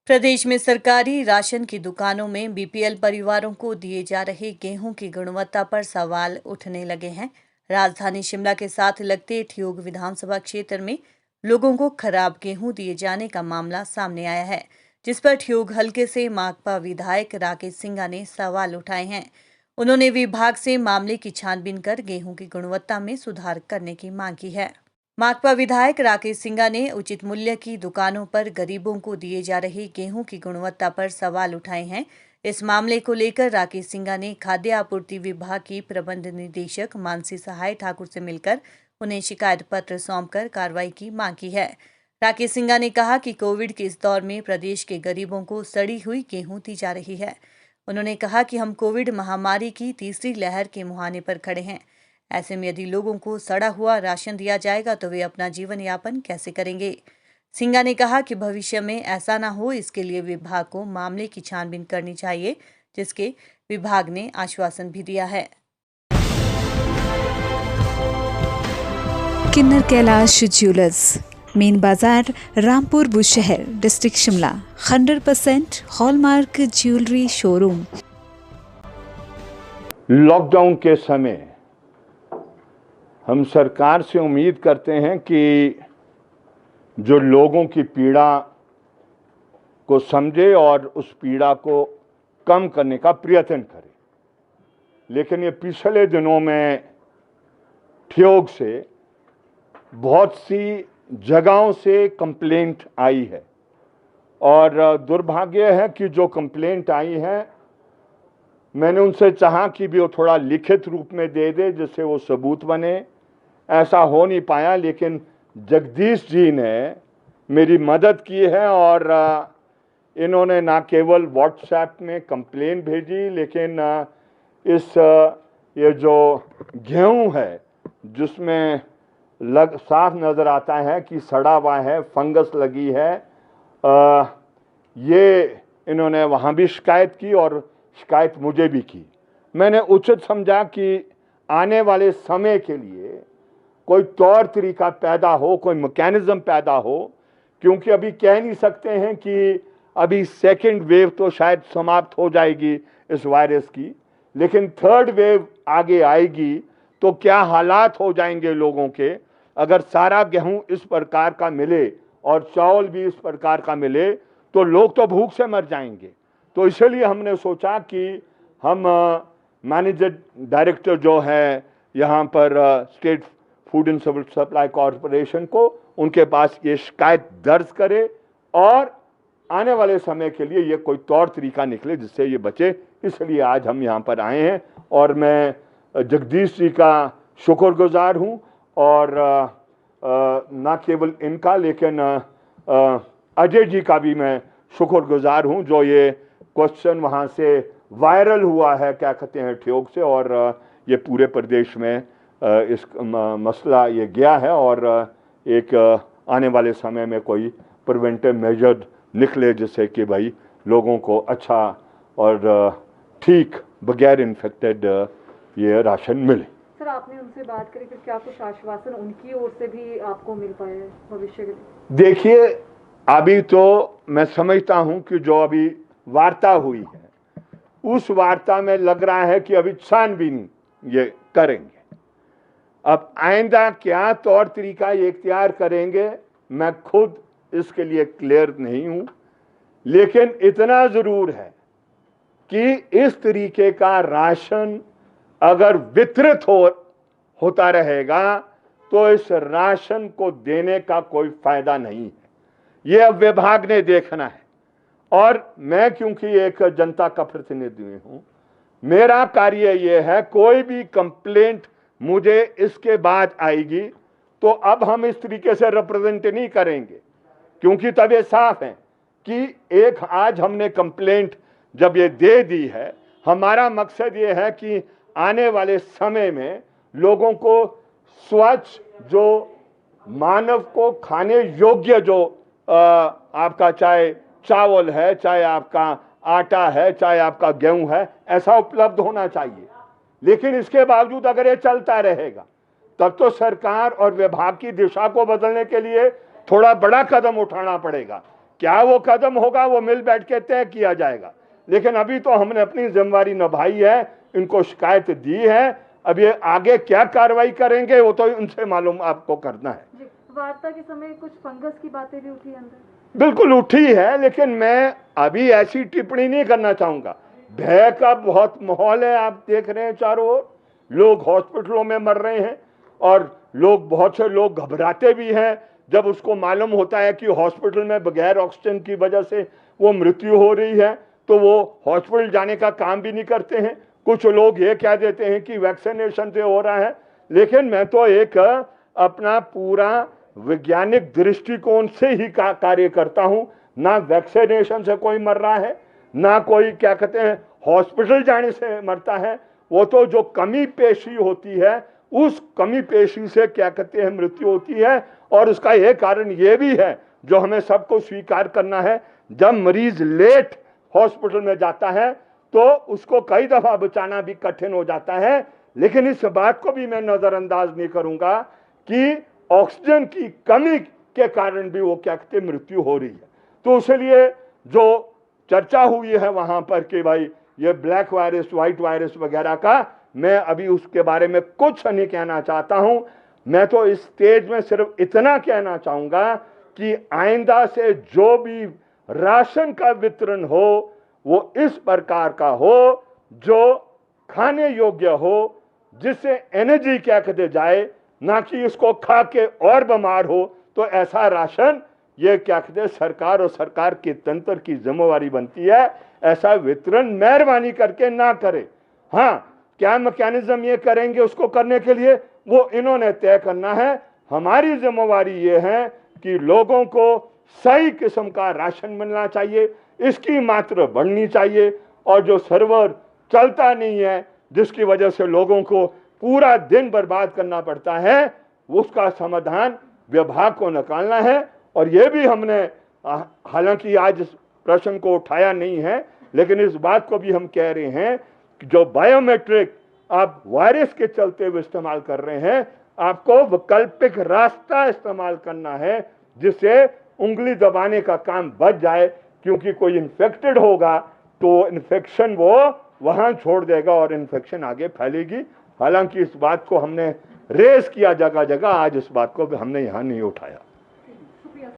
प्रदेश में सरकारी राशन की दुकानों में बीपीएल परिवारों को दिए जा रहे गेहूं की गुणवत्ता पर सवाल उठने लगे हैं। राजधानी शिमला के साथ लगते ठियोग विधानसभा क्षेत्र में लोगों को खराब गेहूं दिए जाने का मामला सामने आया है, जिस पर ठियोग हलके से माकपा विधायक राकेश सिंघा ने सवाल उठाए हैं। उन्होंने विभाग से मामले की छानबीन कर गेहूं की गुणवत्ता में सुधार करने की मांग की है। माकपा विधायक राकेश सिंघा ने उचित मूल्य की दुकानों पर गरीबों को दिए जा रहे गेहूं की गुणवत्ता पर सवाल उठाए हैं। इस मामले को लेकर राकेश सिंघा ने खाद्य आपूर्ति विभाग की प्रबंध निदेशक मानसी सहाय ठाकुर से मिलकर उन्हें शिकायत पत्र सौंपकर कार्रवाई की मांग की है। राकेश सिंघा ने कहा कि कोविड के इस दौर में प्रदेश के गरीबों को सड़ी हुई गेहूं दी जा रही है। उन्होंने कहा कि हम कोविड महामारी की तीसरी लहर के मुहाने पर खड़े हैं। ऐसे में यदि लोगों को सड़ा हुआ राशन दिया जाएगा तो वे अपना जीवन यापन कैसे करेंगे। सिंघा ने कहा कि भविष्य में ऐसा ना हो, इसके लिए विभाग को मामले की छानबीन करनी चाहिए, जिसके विभाग ने आश्वासन भी दिया है। किन्नर कैलाश ज्वेलर्स, मेन बाजार, Rampur Bushahr, district Shimla. 100% hallmark jewellery showroom. Lockdown के समय हम सरकार से उम्मीद करते हैं कि जो लोगों की पीड़ा को समझे और उस पीड़ा को कम करने का प्रयत्न करे। लेकिन ये पिछले दिनों में ठियोग से बहुत सी जगहों से कंप्लेंट आई है और दुर्भाग्य है कि जो कंप्लेंट आई है, मैंने उनसे चाहा कि भी वो थोड़ा लिखित रूप में दे दे जिससे वो सबूत बने। ऐसा हो नहीं पाया, लेकिन जगदीश जी ने मेरी मदद की है और इन्होंने ना केवल व्हाट्सएप में कंप्लेन भेजी, लेकिन ये जो गेहूं है जिसमें साफ नज़र आता है कि सड़ा हुआ है, फंगस लगी है, ये इन्होंने वहाँ भी शिकायत की और शिकायत मुझे भी की। मैंने उचित समझा कि आने वाले समय के लिए कोई तौर तरीका पैदा हो, कोई मैकेनिज्म पैदा हो, क्योंकि अभी कह नहीं सकते हैं कि अभी सेकंड वेव तो शायद समाप्त हो जाएगी इस वायरस की, लेकिन थर्ड वेव आगे आएगी तो क्या हालात हो जाएंगे लोगों के अगर सारा गेहूं इस प्रकार का मिले और चावल भी इस प्रकार का मिले तो लोग तो भूख से मर जाएंगे। तो इसलिए हमने सोचा कि हम मैनेजर डायरेक्टर जो है यहाँ पर state food and civil supply corporation को, उनके पास ये शिकायत दर्ज करे और आने वाले समय के लिए ये कोई तौर तरीका निकले जिससे ये बचे। इसलिए आज हम यहाँ पर आए हैं और मैं जगदीश जी का शुक्रगुजार हूँ और न केवल इनका लेकिन अजय जी का भी मैं शुक्रगुजार हूँ जो ये क्वेश्चन वहाँ से वायरल हुआ है, क्या कहते हैं, ठियोग से, और ये पूरे प्रदेश में इस मसला ये गया है और एक आने वाले समय में कोई प्रिवेंटिव मेजर निकले जिससे कि भाई लोगों को अच्छा और ठीक बगैर इन्फेक्टेड ये राशन मिले। सर, आपने उनसे बात करी, फिर क्या कुछ आश्वासन उनकी ओर से भी आपको मिल पाए भविष्य के लिए? देखिए, अभी तो मैं समझता हूं कि जो अभी वार्ता हुई है उस वार्ता में लग रहा है कि अभी छानबीन ये करेंगे। अब आइंदा क्या तौर तरीका ये इख्तियार करेंगे मैं खुद इसके लिए क्लियर नहीं हूं, लेकिन इतना जरूर है कि इस तरीके का राशन अगर वितरित होता रहेगा तो इस राशन को देने का कोई फायदा नहीं है। ये अब विभाग ने देखना है और मैं क्योंकि एक जनता का प्रतिनिधि हूं, मेरा कार्य यह है कोई भी कंप्लेंट मुझे इसके बाद आएगी तो अब हम इस तरीके से रिप्रेजेंट नहीं करेंगे, क्योंकि तब ये साफ है कि एक आज हमने कंप्लेंट जब ये दे दी है, हमारा मकसद ये है कि आने वाले समय में लोगों को स्वच्छ, जो मानव को खाने योग्य, जो आपका चाहे चावल है, चाहे आपका आटा है, चाहे आपका गेहूं है, ऐसा उपलब्ध होना चाहिए। लेकिन इसके बावजूद अगर ये चलता रहेगा तब तो सरकार और विभाग की दिशा को बदलने के लिए थोड़ा बड़ा कदम उठाना पड़ेगा, क्या वो कदम होगा वो मिल बैठ के तय किया जाएगा। लेकिन अभी तो हमने अपनी जिम्मेवारी निभाई है, इनको शिकायत दी है। अब ये आगे क्या कार्रवाई करेंगे वो तो उनसे मालूम आपको करना है। जी, वार्ता के समय कुछ फंगस की बातें भी उठी अंदर? बिल्कुल उठी है, लेकिन मैं अभी ऐसी टिप्पणी नहीं करना चाहूंगा। भय का बहुत माहौल है, आप देख रहे हैं चारों ओर लोग हॉस्पिटलों में मर रहे हैं और बहुत से लोग घबराते भी हैं जब उसको मालूम होता है कि हॉस्पिटल में बगैर ऑक्सीजन की वजह से वो मृत्यु हो रही है, तो वो हॉस्पिटल जाने का काम भी नहीं करते हैं। कुछ लोग ये कह देते हैं कि वैक्सीनेशन से हो रहा है, लेकिन मैं तो एक अपना पूरा वैज्ञानिक दृष्टिकोण से ही कार्य करता हूं। ना वैक्सीनेशन से कोई मर रहा है, ना कोई क्या कहते हैं हॉस्पिटल जाने से मरता है। वो तो जो कमी पेशी होती है उस कमी पेशी से क्या कहते हैं मृत्यु होती है। और उसका एक कारण ये भी है जो हमें सबको स्वीकार करना है, जब मरीज लेट हॉस्पिटल में जाता है तो उसको कई दफा बचाना भी कठिन हो जाता है। लेकिन इस बात को भी मैं नजरअंदाज नहीं करूंगा कि ऑक्सीजन की कमी के कारण भी वो क्या कहते मृत्यु हो रही है। तो इसलिए जो चर्चा हुई है वहां पर कि भाई ये ब्लैक वायरस व्हाइट वायरस वगैरह का, मैं अभी उसके बारे में कुछ नहीं कहना चाहता हूं। मैं तो इस स्टेज में सिर्फ इतना कहना चाहूंगा कि आइंदा से जो भी राशन का वितरण हो वो इस प्रकार का हो जो खाने योग्य हो, जिससे एनर्जी क्या कहते जाए, ना कि इसको खा के और बीमार हो। तो ऐसा राशन ये क्या कहते सरकार और सरकार के तंत्र की जिम्मेवारी बनती है, ऐसा वितरण मेहरबानी करके ना करे। हाँ, क्या मैकेनिज्म ये करेंगे उसको करने के लिए वो इन्होंने तय करना है। हमारी जिम्मेवारी ये है कि लोगों को सही किस्म का राशन मिलना चाहिए, इसकी मात्रा बढ़नी चाहिए। और जो सर्वर चलता नहीं है जिसकी वजह से लोगों को पूरा दिन बर्बाद करना पड़ता है, उसका समाधान विभाग को निकालना है। और ये भी हमने हालांकि आज इस प्रश्न को उठाया नहीं है, लेकिन इस बात को भी हम कह रहे हैं कि जो बायोमेट्रिक आप वायरस के चलते हुए इस्तेमाल कर रहे हैं, आपको वैकल्पिक रास्ता इस्तेमाल करना है जिससे उंगली दबाने का काम बच जाए। क्योंकि कोई इन्फेक्टेड होगा तो इन्फेक्शन वो वहां छोड़ देगा और इन्फेक्शन आगे फैलेगी। हालांकि इस बात को हमने रेस किया जगह जगह, आज इस बात को हमने यहां नहीं उठाया।